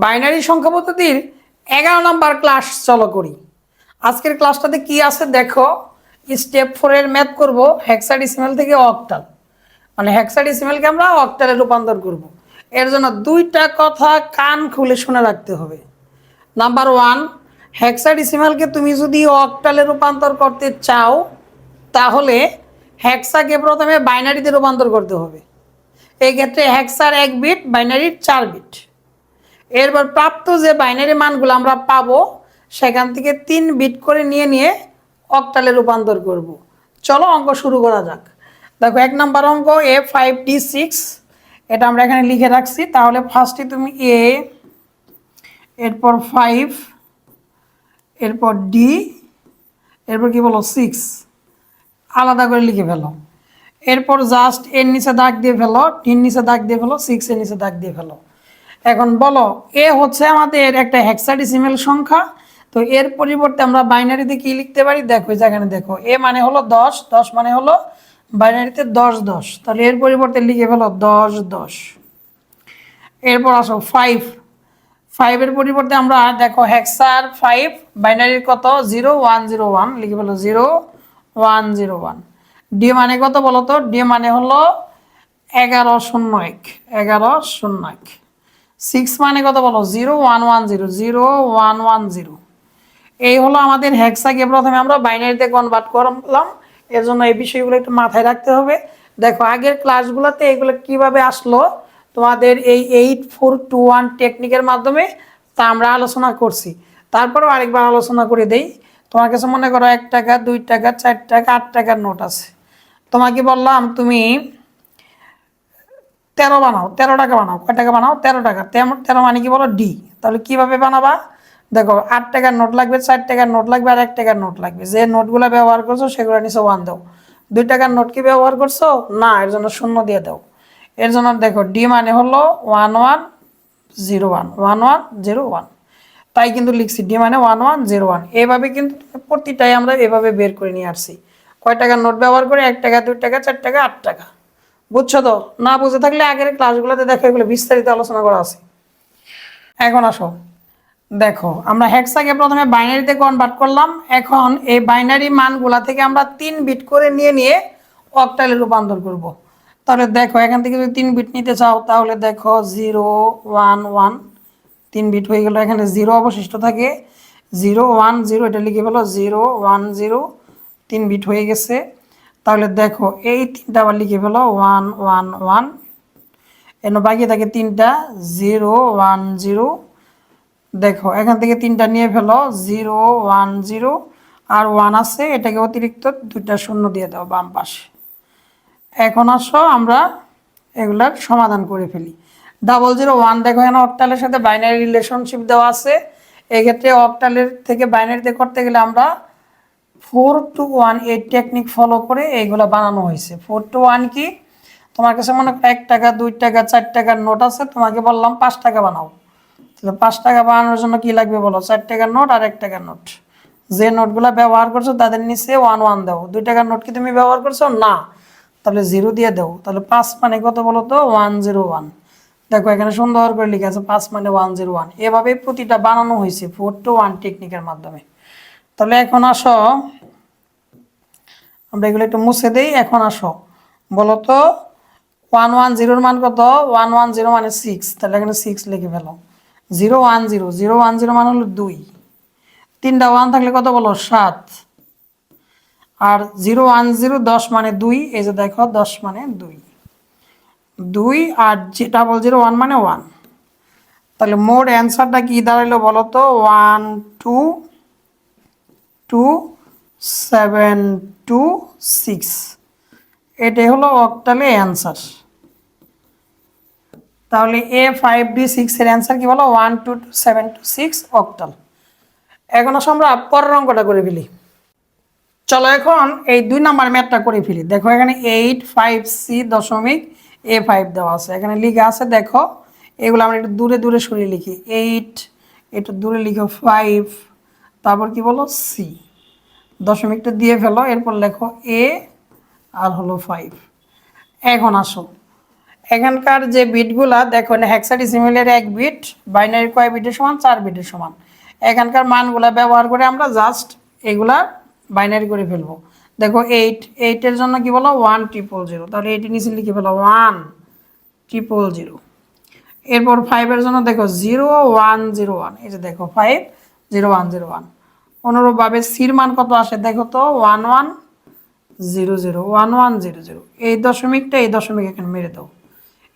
Binary সংখ্যা পদ্ধতির 11 নম্বর class চলো করি। আজকের ক্লাসটাতে কি আছে দেখো। স্টেপ 4 এর ম্যাথ করব হেক্সাডেসিমাল থেকে অক্টাল, মানে হেক্সাডেসিমালকে আমরা অক্টালে রূপান্তর করব। এর জন্য দুইটা কথা কান খুলে শুনে রাখতে হবে। নাম্বার 1, হেক্সাডেসিমালকে তুমি যদি অক্টালে রূপান্তর করতে চাও তাহলে হেক্সাকে প্রথমে বাইনারিতে রূপান্তর করতে হবে। এই ক্ষেত্রে হেক্সার 1 বিট, বাইনারির 4 বিট। এরপর প্রাপ্ত যে বাইনারি মানগুলো আমরা পাবো সেখান থেকে 3 বিট করে নিয়ে নিয়ে অক্টালে রূপান্তর করব। চলো অঙ্ক শুরু করা যাক। দেখো 1 নম্বর অঙ্ক A5D6, এটা আমরা এখানে লিখে রাখছি। তাহলে ফার্স্টে তুমি A, এরপর 5, এরপর D, এরপর কি বলো 6 আলাদা করে লিখে ফেলো। এরপর জাস্ট এর নিচে দাগ দিয়ে ফেলো, টির নিচে দাগ দিয়ে ফেলো, 6 এর নিচে দাগ দিয়ে ফেলো। এখন বলো এ হচ্ছে আমাদের একটা হেক্সাডেসিমাল সংখ্যা, তো এর পরিবর্তে আমরা বাইনারিতে কি লিখতে পারি দেখো। যেখানে দেখো এ মানে হলো 10, 10 মানে হলো বাইনারিতে 10 10, তাহলে এর পরিবর্তে লিখে ফেলো 10 10। এরপর আসো 5, 5 এর পরিবর্তে আমরা দেখো হেক্সার 5 বাইনারির কত 0101, লিখে ফেলো 0101। ডি মানে কত বলো তো, ডি মানে হলো 1101, 1101। 6 মানে কত বলো 0110, 0110। এই হলো আমাদের হেক্সাকে প্রথমে আমরা বাইনারিতে কনভার্ট করলাম। এর জন্য এই বিষয়গুলো একটু মাথায় রাখতে হবে। দেখো আগের ক্লাসগুলোতে এগুলো কিভাবে আসলো তোমাদের এই 8421 টেকনিকের মাধ্যমে তা আমরা আলোচনা করছি। তারপরেও আরেকবার আলোচনা করে দেই। তোমার কাছে মনে করো 1 টাকা, 2 টাকা, 4 টাকা, 8 টাকার নোট আছে। তোমাকে বললাম তুমি 13 বানাও, 13 টাকা বানাও। কয় টাকা বানাও? 13 টাকা। 13 মানে কি বলো ডি। তাহলে কিভাবে বানাবা দেখো, 8 টাকার নোট লাগবে, 4 টাকার নোট লাগবে, আর 1 টাকার নোট লাগবে। যে নোটগুলো ব্যবহার করছো সেগুলো নিচে 1 দাও। 2 টাকার নোট কি ব্যবহার করছো না, এর জন্য 0 দিয়ে দাও। এর জন্য দেখো ডি মানে হলো 1101, 1101। তাই কিন্তু লিখছি ডি মানে 1101। এভাবে কিন্তু প্রতিটাই আমরা এভাবে বের করে নিয়ে আসছি। কয় টাকার নোট ব্যবহার করে 1 টাকা, 2 টাকা, 4 টাকা, 8 টাকা। বুঝছো তো? না বুঝে থাকলে আগের ক্লাসগুলোতে দেখো, এগুলো বিস্তারিত আলোচনা করা আছে। এখন আসো দেখো, আমরা হেক্সাকে প্রথমে বাইনারিতে কনভার্ট করলাম। এখন এই বাইনারি মানগুলা থেকে আমরা 3 বিট করে নিয়ে নিয়ে অক্টালে রূপান্তর করব। তাহলে দেখো এখান থেকে যদি 3 বিট নিতে চাও তাহলে দেখো 011, 3 বিট হয়ে গেল। এখানে 0 অবশিষ্ট থাকে, 010, এটা লিখে ফেলো 010, 3 বিট হয়ে গেছে। তাহলে দেখো এই 3টা আবার লিখে ফেলো 111, এর বাকি থাকে 3টা 010। দেখো এখান থেকে 3টা নিয়ে ফেলো 010, আর 1 আছে, এটাকে অতিরিক্ত 2টা শূন্য দিয়ে দাও বাম পাশে। এখন আসো আমরা এগুলার সমাধান করে ফেলি। 001 দেখো এখানে অক্টালের সাথে বাইনারি রিলেশনশিপ দেওয়া আছে। এক্ষেত্রে অক্টালের থেকে বাইনারিতে করতে গেলে আমরা 4 to 1 এই টেকনিক ফলো করে এইগুলো বানানো হয়েছে। 4 to 1 কি, তোমার কাছে মনে করো 1 টাকা, 2 টাকা, 4 টাকার নোট আছে, তোমাকে বললাম 5 টাকা বানাও। তাহলে 5 টাকা বানানোর জন্য কি লাগবে বলো, 4 টাকার নোট আর 1 টাকার নোট। যে নোটগুলো ব্যবহার করছো তাদের নিচে 11 দাও। 2 টাকার নোট কি তুমি ব্যবহার করছো না, তাহলে 0 দিয়ে দাও। তাহলে 5 মানে কত বলো তো 101। দেখো এখানে সুন্দর করে লিখে আছে 5 মানে 101। এভাবে প্রতিটা বানানো হয়েছে 4 to 1 টেকনিকের মাধ্যমে। তাহলে এখন আসো আমরা এগুলো একটু মুছে দেই। এখন আসো বলো তো 110 মান কত, 110 মানে 6, তাহলে এখানে 6 লিখে ফেলো। 010, 010 মানে হলো 2, 3টা 1 থাকলে কত বলো 7, আর 010 10 মানে 2, এই যে দেখো 10 মানে 2, 2 আর 001 মানে 1। তাহলে মোট অ্যান্সারটা কি দাঁড়াইলো বলো তো 1 2 2 7 2 6। এটাই হলো অক্টালে অ্যান্সার। তাহলে A5D6 এর অ্যান্সার কি বলো 1 2 7 2 6 অক্টাল। এখন আসো আমরা পরের অঙ্কটা করে ফেলি। চলো এখন এই 2 নাম্বার ম্যাথটা করে ফেলি। দেখো এখানে 8 5C দশমিক A5 দেওয়া আছে, এখানে লিখে আছে দেখো। এগুলো আমরা একটু দূরে দূরে সরিয়ে লিখি। 8 একটু দূরে লিখো 5, তারপর কি বলো সি, দশমিকটা দিয়ে ফেলো। এরপর লেখো A আর হলো 5। এখন আসো এখানকার যে বিটগুলা দেখো হেক্সাডেসিমেলের 1 বিট বাইনারি কয় বিটের সমান 4 বিটের সমান। এখানকার মানগুলা ব্যবহার করে আমরা জাস্ট এগুলা বাইনারি করে ফেলবো। দেখো 8 এর জন্য কি বলো 1000, তাহলে 8 নিচে লিখে ফেলো 1000। এরপর 5 এর জন্য দেখো 0101, এই যে দেখো 50101। অনুরূপভাবে সির মান কত আসে দেখো তো 1100, এই দশমিকটা এই দশমিক এখানে মেরে দাও।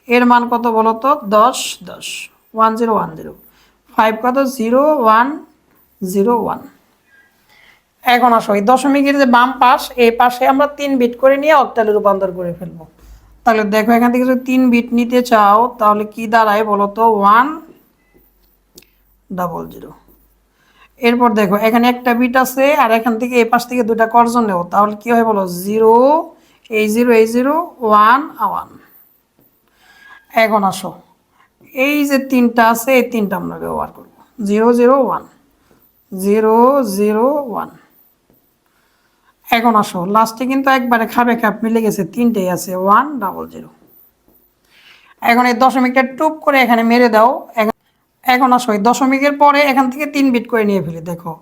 এর মান কত বলো তো 10 10 5 কত 0101। এখন আসো এই দশমিকের যে বাম পাশ এই পাশে আমরা 3 বিট করে নিয়ে অক্টালে রূপান্তর করে ফেলবো। তাহলে দেখো এখান থেকে যদি 3 বিট নিতে চাও তাহলে কি দাঁড়ায় বলো তো 100। এরপর দেখো এখানে একটা বিট আছে আর এখান থেকে এই পাশ থেকে দুটা কর্জন নেব, তাহলে কি হয় বলো 0 এই 0 এই 0 1 1। এখন আসো এই যে 3টা আছে এই 3টা আমরা ব্যবহার করব 001 001। এখন আসো লাস্টে কিন্তু একবারে খাপে খাপ মিলে গেছে, 3টেই আছে 100। এখন এই দশমিকটা টুপ করে এখানে মেরে দাও। এখন আসো এই দশমিকের পরে এখান থেকে 3 বিট করে নিয়ে ফেলি। দেখো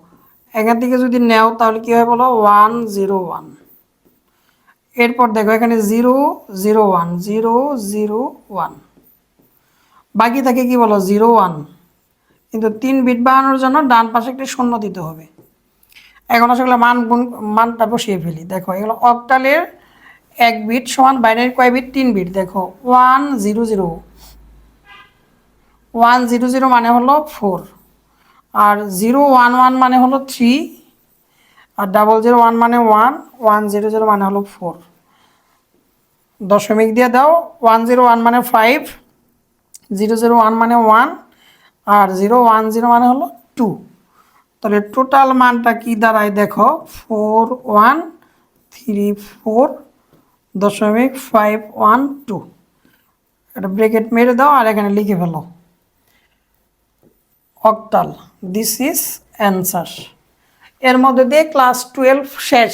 এখান থেকে যদি নেও তাহলে কি হয় বলো 101। এরপর দেখো এখানে 001 বাকি থাকে কি বলো 01, কিন্তু 3 বিট বানানোর জন্য ডান পাশে একটি শূন্য দিতে হবে। এখন আসলে মানটা বসিয়ে ফেলি। দেখো এগুলো অক্টালের 1 বিট সমান বাইনারি কয় বিট 3 বিট। দেখো 100 মানে হলো 4, আর 011 মানে হলো 3, আর 001 মানে 1, 100 মানে হলো 4। দশমিক দিয়ে দাও 101 মানে 5, 001 মানে 1, আর 010 মানে হলো 2। তাহলে টোটাল মানটা কি দাঁড়ায় দেখো 4134.512। এটা ব্রেকেট মেরে দাও আর এখানে লিখে ফেলো অক্টাল। This is answer. এর মধ্যে দিয়ে ক্লাস 12 শেষ।